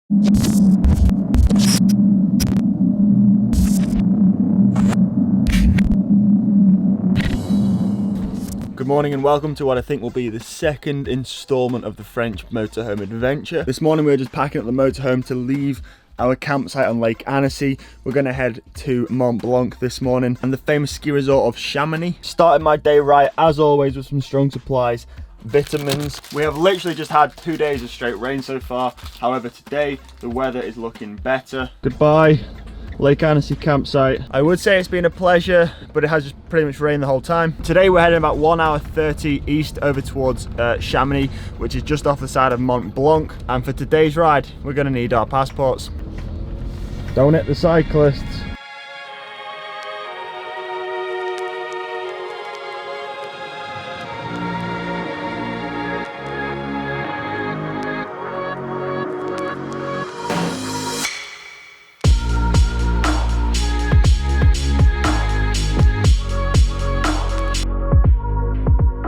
Good morning and welcome to what I think will be the second instalment of the French motorhome adventure. This morning we were just packing up the motorhome to leave our campsite on Lake Annecy. We're going to head to Mont Blanc this morning and the famous ski resort of Chamonix. Started my day right, as always, with some strong supplies, vitamins. We have literally just had 2 days of straight rain so far. However, today the weather is looking better. Goodbye, Lake Annecy campsite. I would say it's been a pleasure, but it has just pretty much rained the whole time. Today we're heading about 1 hour 30 east over towards Chamonix, which is just off the side of Mont Blanc. And for today's ride, we're gonna need our passports. Don't hit the cyclists.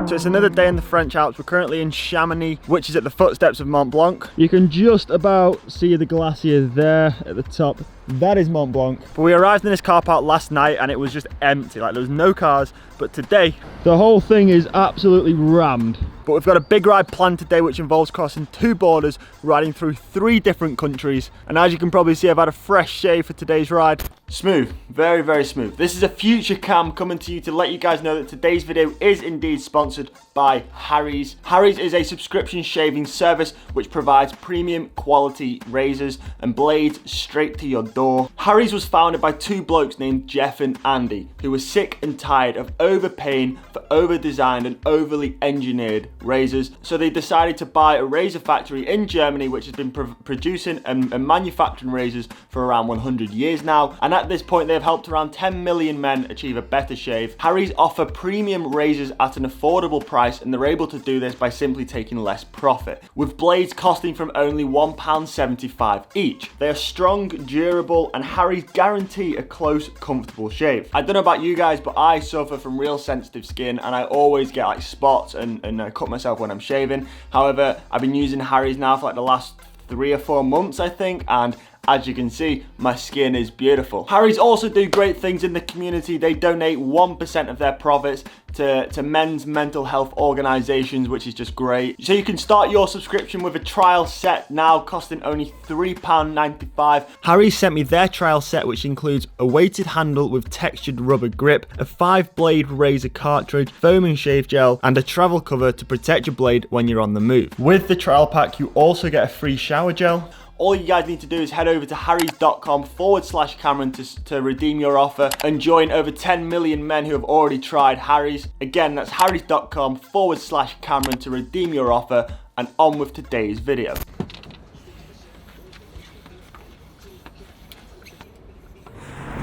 So it's another day in the French Alps. We're currently in Chamonix, which is at the footsteps of Mont Blanc. You can just about see the glacier there at the top. That is Mont Blanc. But we arrived in this car park last night and it was just empty, like there was no cars. But today, the whole thing is absolutely rammed. But we've got a big ride planned today which involves crossing 2 borders, riding through 3 different countries. And as you can probably see, I've had a fresh shave for today's ride. Smooth, very, very smooth. This is a future cam coming to you to let you guys know that today's video is indeed sponsored by Harry's. Harry's is a subscription shaving service which provides premium quality razors and blades straight to your door. Harry's was founded by 2 blokes named Jeff and Andy, who were sick and tired of overpaying for over-designed and overly engineered razors. So they decided to buy a razor factory in Germany which has been producing and manufacturing razors for around 100 years now. And at this point, they've helped around 10 million men achieve a better shave. Harry's offer premium razors at an affordable price, and they're able to do this by simply taking less profit, with blades costing from only £1.75 each. They are strong, durable, and Harry's guarantee a close, comfortable shave. I don't know about you guys, but I suffer from real sensitive skin, and I always get like spots and cut myself when I'm shaving. However, I've been using Harry's now for like the last 3 or 4 months, I think, and as you can see, my skin is beautiful. Harry's also do great things in the community. They donate 1% of their profits to men's mental health organisations, which is just great. So you can start your subscription with a trial set now, costing only £3.95. Harry's sent me their trial set, which includes a weighted handle with textured rubber grip, a 5-blade razor cartridge, foam and shave gel, and a travel cover to protect your blade when you're on the move. With the trial pack, you also get a free shower gel. All you guys need to do is head over to harrys.com/Cameron to redeem your offer and join over 10 million men who have already tried Harry's. Again, that's harrys.com/Cameron to redeem your offer, and on with today's video.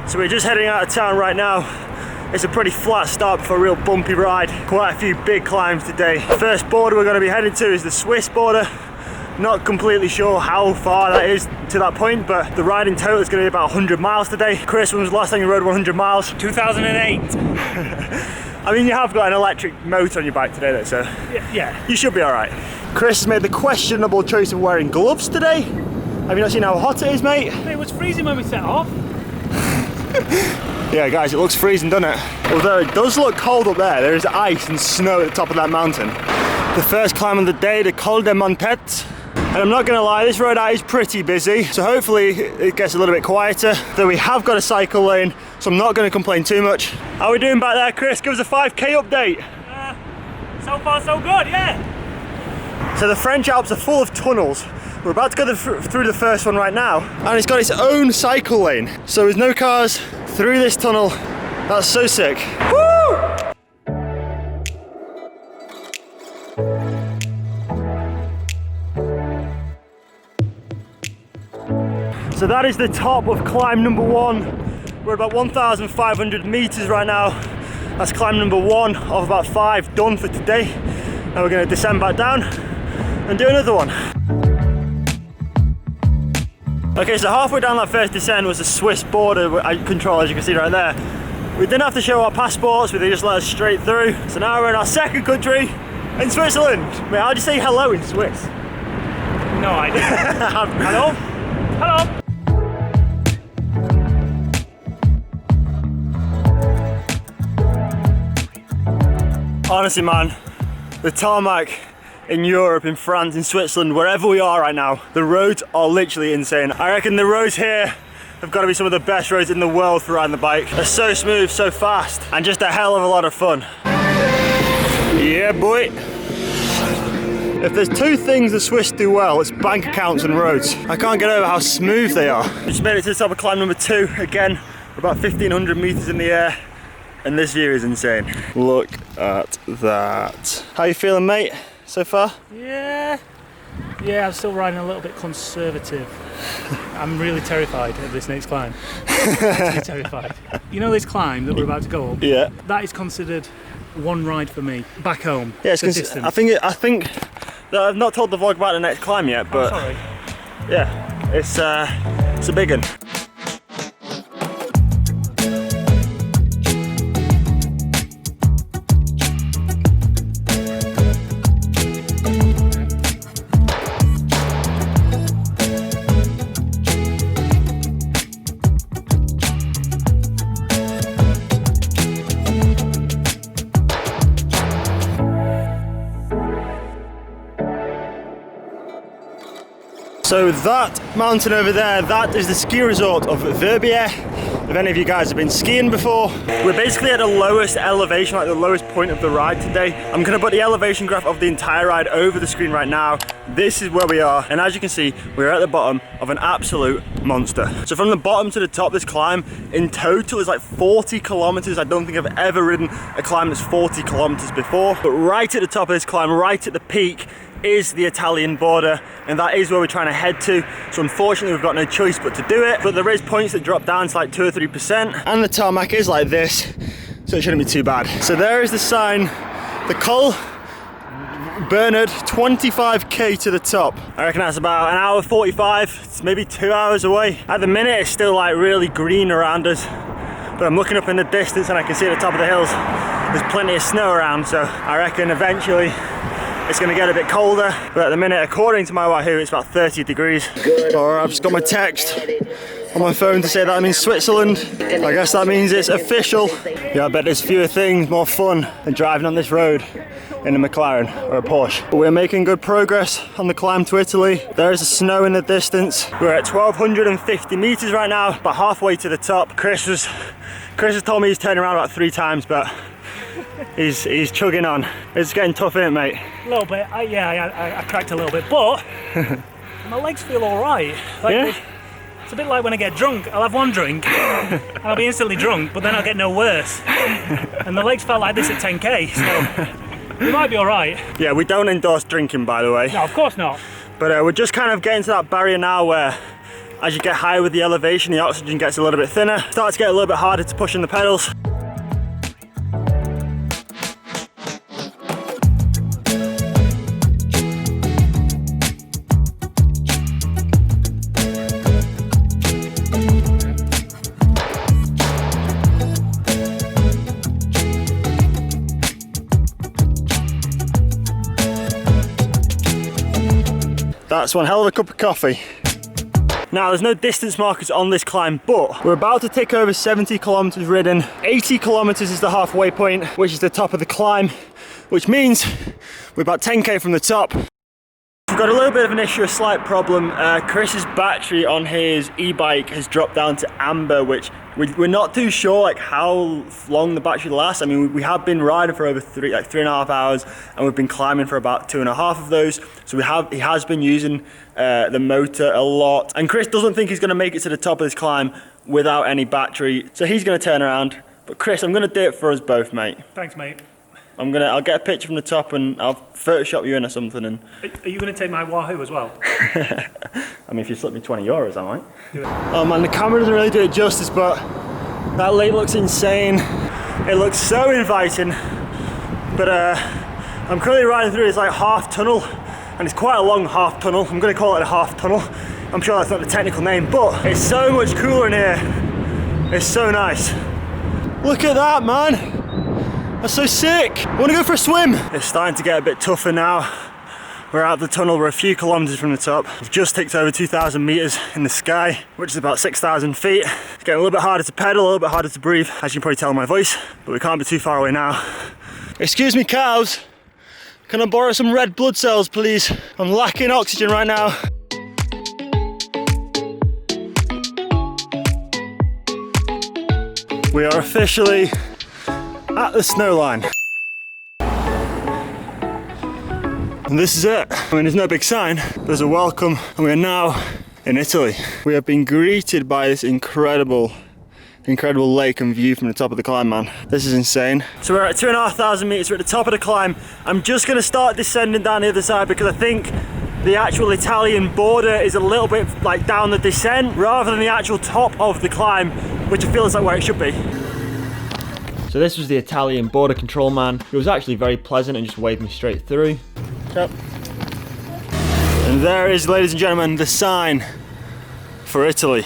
So we're just heading out of town right now. It's a pretty flat start for a real bumpy ride. Quite a few big climbs today. First border we're going to be heading to is the Swiss border. Not completely sure how far that is to that point, but the ride in total is going to be about 100 miles today. Chris, when was the last time you rode 100 miles? 2008. I mean, you have got an electric motor on your bike today though, so yeah. You should be alright. Chris has made the questionable choice of wearing gloves today. Have you not seen how hot it is, mate? It was freezing when we set off. Yeah, guys, it looks freezing, doesn't it? Although it does look cold up there. There is ice and snow at the top of that mountain. The first climb of the day, the Col de Montet. And I'm not going to lie, this road out is pretty busy, so hopefully it gets a little bit quieter. Though we have got a cycle lane, so I'm not going to complain too much. How are we doing back there, Chris? Give us a 5k update. So far so good, yeah. So the French Alps are full of tunnels. We're about to go through the first one right now, and it's got its own cycle lane. So there's no cars through this tunnel. That's so sick. Woo! So that is the top of climb number 1. We're about 1,500 meters right now. That's climb number 1 of about 5 done for today. Now we're going to descend back down and do another one. Okay, so halfway down that first descent was the Swiss border control, as you can see right there. We didn't have to show our passports, they just let us straight through. So now we're in our second country, in Switzerland. Wait, how do you say hello in Swiss? No idea. Hello? Hello. Honestly, man, the tarmac in Europe, in France, in Switzerland, wherever we are right now, the roads are literally insane. I reckon the roads here have got to be some of the best roads in the world for riding the bike. They're so smooth, so fast, and just a hell of a lot of fun. Yeah, boy. If there's two things the Swiss do well, it's bank accounts and roads. I can't get over how smooth they are. We just made it to the top of climb number 2. Again, we're about 1,500 meters in the air, and this view is insane. Look at that. How you feeling, mate, so far? Yeah, I'm still riding a little bit conservative. I'm really terrified of this next climb. Actually terrified. You know this climb that we're about to go up? Yeah. That is considered one ride for me back home. Yeah, it's I think that I've not told the vlog about the next climb yet, but sorry. Yeah, it's a big one. So that mountain over there, that is the ski resort of Verbier. If any of you guys have been skiing before, we're basically at the lowest elevation, like the lowest point of the ride today. I'm gonna put the elevation graph of the entire ride over the screen right now. This is where we are, and as you can see, we're at the bottom of an absolute monster. So from the bottom to the top, this climb in total is like 40 kilometers. I don't think I've ever ridden a climb that's 40 kilometers before. But right at the top of this climb, right at the peak, is the Italian border, and that is where we're trying to head to. So unfortunately we've got no choice but to do it, but there is points that drop down to like 2 or 3%, and the tarmac is like this, so it shouldn't be too bad. So there is the sign, the Col Bernard, 25k to the top. I reckon that's about an hour 45, it's maybe 2 hours away. At the minute it's still like really green around us, but I'm looking up in the distance and I can see at the top of the hills there's plenty of snow around, so I reckon eventually it's going to get a bit colder, but at the minute, according to my Wahoo, it's about 30 degrees. Or I've just got my text on my phone to say that I'm in Switzerland. I guess that means it's official. Yeah, I bet there's fewer things more fun than driving on this road in a McLaren or a Porsche. But we're making good progress on the climb to Italy. There is snow in the distance. We're at 1,250 meters right now, about halfway to the top. Chris has told me he's turned around about 3 times, but he's chugging on. It's getting tough, isn't it, mate? A little bit. I cracked a little bit, but my legs feel all right. Like, yeah? It's a bit like when I get drunk. I'll have one drink and I'll be instantly drunk, but then I'll get no worse. And the legs felt like this at 10k, so we might be all right. Yeah, we don't endorse drinking, by the way. No, of course not. But we're just kind of getting to that barrier now where as you get higher with the elevation, the oxygen gets a little bit thinner. Starts to get a little bit harder to push in the pedals. That's one hell of a cup of coffee. Now there's no distance markers on this climb, but we're about to tick over 70 kilometers ridden. 80 kilometers is the halfway point, which is the top of the climb, which means we're about 10k from the top. We've got a little bit of an issue, a slight problem. Chris's battery on his e-bike has dropped down to amber, which we're not too sure like how long the battery lasts. I mean, we have been riding for over 3.5 hours, and we've been climbing for about 2.5 of those. So he has been using the motor a lot. And Chris doesn't think he's gonna make it to the top of this climb without any battery. So he's gonna turn around. But Chris, I'm gonna do it for us both, mate. Thanks, mate. I'll get a picture from the top and I'll Photoshop you in or something. And are you going to take my Wahoo as well? I mean, if you slip me 20 euros, I might. Oh man, the camera doesn't really do it justice, but that lake looks insane. It looks so inviting. But I'm currently riding through this like half tunnel, and it's quite a long half tunnel. I'm going to call it a half tunnel. I'm sure that's not the technical name, but it's so much cooler in here. It's so nice. Look at that, man. That's so sick. I want to go for a swim. It's starting to get a bit tougher now. We're out of the tunnel, we're a few kilometers from the top. We've just ticked over 2,000 meters in the sky, which is about 6,000 feet. It's getting a little bit harder to pedal, a little bit harder to breathe, as you can probably tell in my voice, but we can't be too far away now. Excuse me, cows. Can I borrow some red blood cells, please? I'm lacking oxygen right now. We are officially at the snow line. And this is it. I mean, there's no big sign. There's a welcome, and we are now in Italy. We have been greeted by this incredible lake and view from the top of the climb, man. This is insane. So we're at 2,500 meters, we're at the top of the climb. I'm just gonna start descending down the other side because I think the actual Italian border is a little bit like down the descent rather than the actual top of the climb, which I feel is like where it should be. So this was the Italian border control man. He was actually very pleasant and just waved me straight through. Yep. And there is, ladies and gentlemen, the sign for Italy.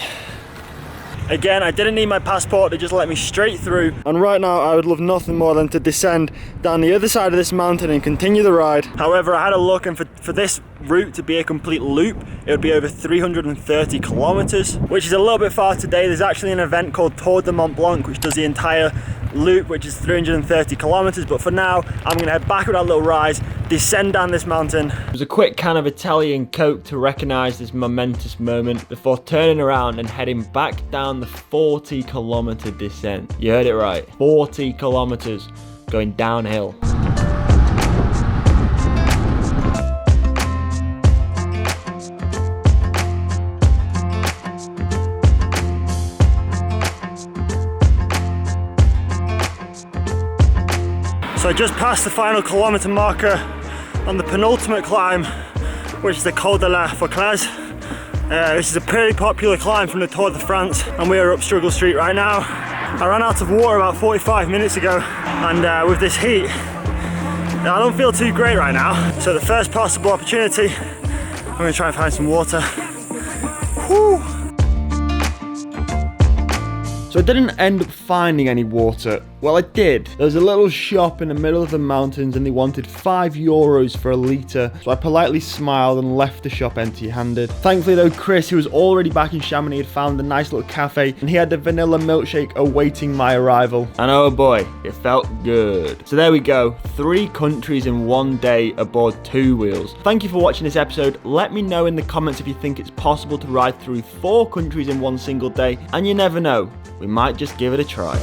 Again, I didn't need my passport, they just let me straight through. And right now, I would love nothing more than to descend down the other side of this mountain and continue the ride. However, I had a look, and for this route to be a complete loop, it would be over 330 kilometers, which is a little bit far today. There's actually an event called Tour de Mont Blanc, which does the entire loop, which is 330 kilometers. But for now, I'm gonna head back with that little rise, descend down this mountain. It was a quick can of Italian Coke to recognize this momentous moment before turning around and heading back down the 40-kilometer descent. You heard it right, 40 kilometers going downhill. So I just passed the final kilometer marker on the penultimate climb, which is the Col de la Fauclaise. This is a pretty popular climb from the Tour de France, and we are up Struggle Street right now. I ran out of water about 45 minutes ago, and with this heat, I don't feel too great right now. So the first possible opportunity, I'm gonna try and find some water. Whew. So I didn't end up finding any water. Well, I did. There was a little shop in the middle of the mountains and they wanted €5 for a litre. So I politely smiled and left the shop empty-handed. Thankfully though, Chris, who was already back in Chamonix, had found a nice little cafe and he had the vanilla milkshake awaiting my arrival. And oh boy, it felt good. So there we go, 3 countries in one day aboard 2 wheels. Thank you for watching this episode. Let me know in the comments if you think it's possible to ride through 4 countries in one single day. And you never know, we might just give it a try.